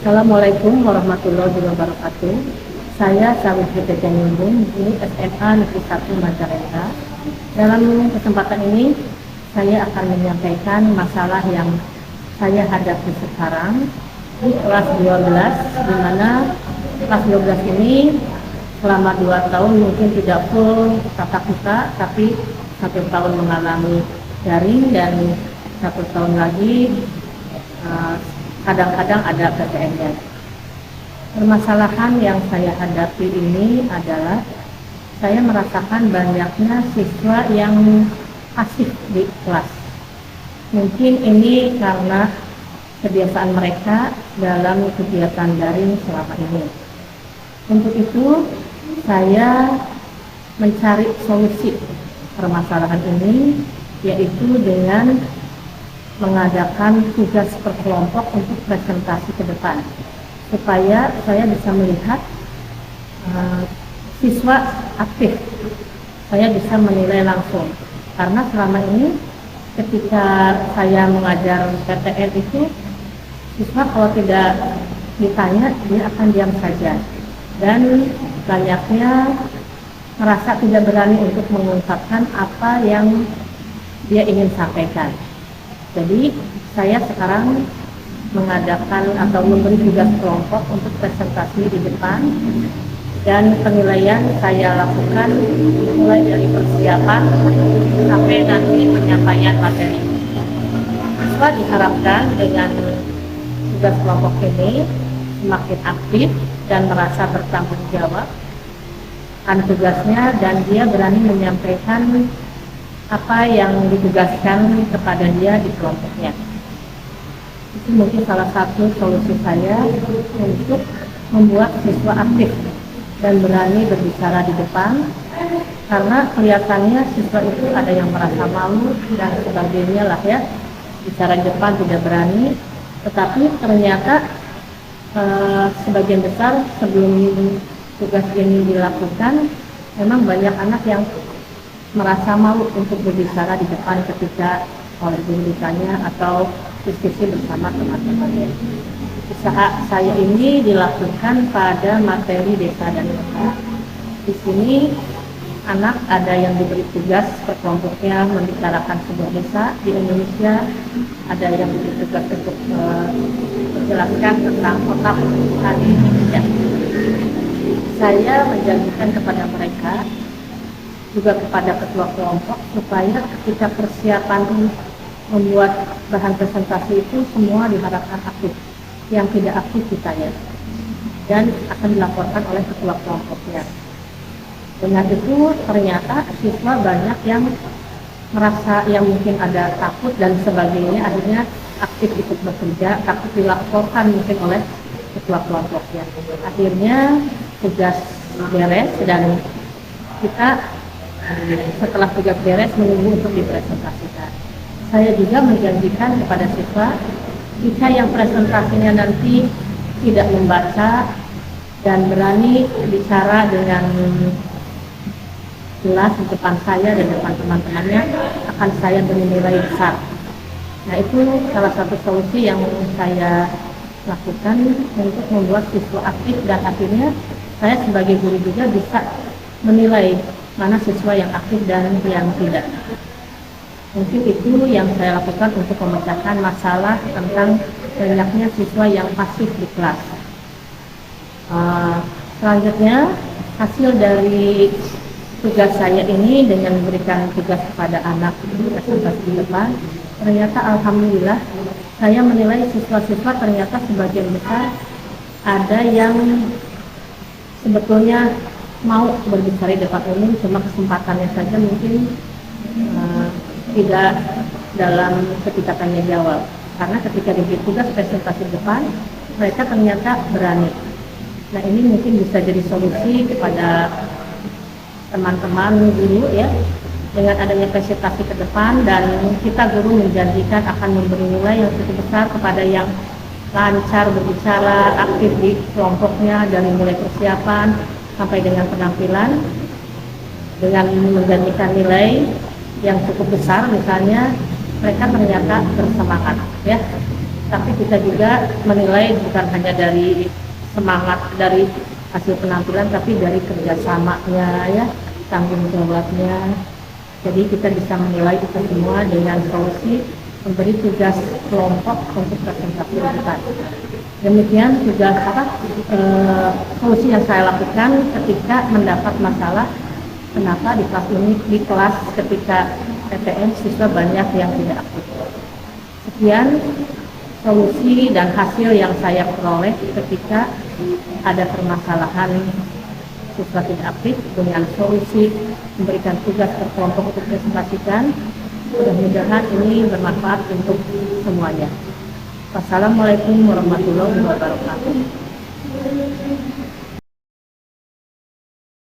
Assalamualaikum warahmatullahi wabarakatuh. Saya Sawitri Tete Nyumbung, ini SMA Negeri 1 Majalengka. Dalam kesempatan ini, saya akan menyampaikan masalah yang saya hadapi sekarang di kelas 12, di mana kelas 12 ini selama 2 tahun mungkin tidak full tatap muka, tapi 1 tahun mengalami daring dan 1 tahun lagi kadang-kadang ada PTM-nya. Permasalahan yang saya hadapi ini adalah saya merasakan banyaknya siswa yang pasif di kelas. Mungkin ini karena kebiasaan mereka dalam kegiatan daring selama ini. Untuk itu, saya mencari solusi permasalahan ini, yaitu dengan mengadakan tugas per kelompok untuk presentasi ke depan, supaya saya bisa melihat siswa aktif, saya bisa menilai langsung. Karena selama ini ketika saya mengajar PTN itu, siswa kalau tidak ditanya dia akan diam saja, dan banyaknya merasa tidak berani untuk mengungkapkan apa yang dia ingin sampaikan. Jadi saya sekarang mengadakan atau memberi tugas kelompok untuk presentasi di depan, dan penilaian saya lakukan mulai dari persiapan sampai nanti penyampaian materi. Siswa diharapkan dengan tugas kelompok ini semakin aktif dan merasa bertanggung jawab akan tugasnya, dan dia berani menyampaikan apa yang ditugaskan kepada dia di kelompoknya. Itu mungkin salah satu solusi saya untuk membuat siswa aktif dan berani berbicara di depan, karena kelihatannya siswa itu ada yang merasa malu dan sebagainya lah ya, bicara di depan tidak berani. Tetapi ternyata sebagian besar sebelum tugas ini dilakukan, memang banyak anak yang merasa malu untuk berbicara di depan ketika oleh guru ditanya atau diskusi bersama teman-temannya. Usaha saya ini dilakukan pada materi desa dan kota. Di sini anak ada yang diberi tugas per kelompoknya membicarakan sebuah desa di Indonesia, ada yang diberi tugas untuk menjelaskan tentang kota perkotaan di Indonesia. Saya menjanjikan kepada mereka, juga kepada ketua kelompok, supaya ketika persiapan membuat bahan presentasi itu semua diharapkan aktif. Yang tidak aktif ditanya dan akan dilaporkan oleh ketua kelompoknya. Dengan itu ternyata siswa banyak yang merasa yang mungkin ada takut dan sebagainya, akhirnya aktif ikut bekerja, takut dilaporkan mungkin oleh ketua kelompoknya. Akhirnya tugas beres dan kita setelah tugas beres menunggu untuk dipresentasikan. Saya juga menjanjikan kepada siswa, jika yang presentasinya nanti tidak membaca dan berani bicara dengan jelas di depan saya dan depan teman-temannya, akan saya beri nilai besar. Nah, itu salah satu solusi yang saya lakukan untuk membuat siswa aktif, dan akhirnya saya sebagai guru juga bisa menilai mana siswa yang aktif dan yang tidak. Mungkin itu yang saya lakukan untuk memecahkan masalah tentang banyaknya siswa yang pasif di kelas. Selanjutnya, hasil dari tugas saya ini dengan memberikan tugas kepada anak presentasi di depan, ternyata alhamdulillah saya menilai siswa-siswa ternyata sebagian besar ada yang sebetulnya mau berbicara di depan umum, cuma kesempatannya saja mungkin tidak dalam ketika tanya jawab. Karena ketika diberi tugas presentasi depan, mereka ternyata berani. Nah, ini mungkin bisa jadi solusi kepada teman-teman guru ya, dengan adanya presentasi ke depan, dan kita guru menjanjikan akan memberi nilai yang cukup besar kepada yang lancar berbicara, aktif di kelompoknya dari mulai persiapan sampai dengan penampilan, dengan menjanjikan nilai yang cukup besar. Misalnya mereka ternyata bersemangat ya. tapi kita juga menilai bukan hanya dari semangat dari hasil penampilan, tapi dari kerjasamanya ya, tanggung jawabnya. Jadi kita bisa menilai itu semua dengan solusi memberi tugas kelompok untuk presentasi rujukan. Demikian tugas solusi yang saya lakukan ketika mendapat masalah kenapa di kelas ini, di kelas ketika PTN siswa banyak yang tidak aktif. Sekian solusi dan hasil yang saya peroleh ketika ada permasalahan siswa tidak aktif dengan solusi memberikan tugas ke kelompok untuk presentasikan. Mudah-mudahan ini bermanfaat untuk semuanya. Wassalamualaikum warahmatullahi wabarakatuh.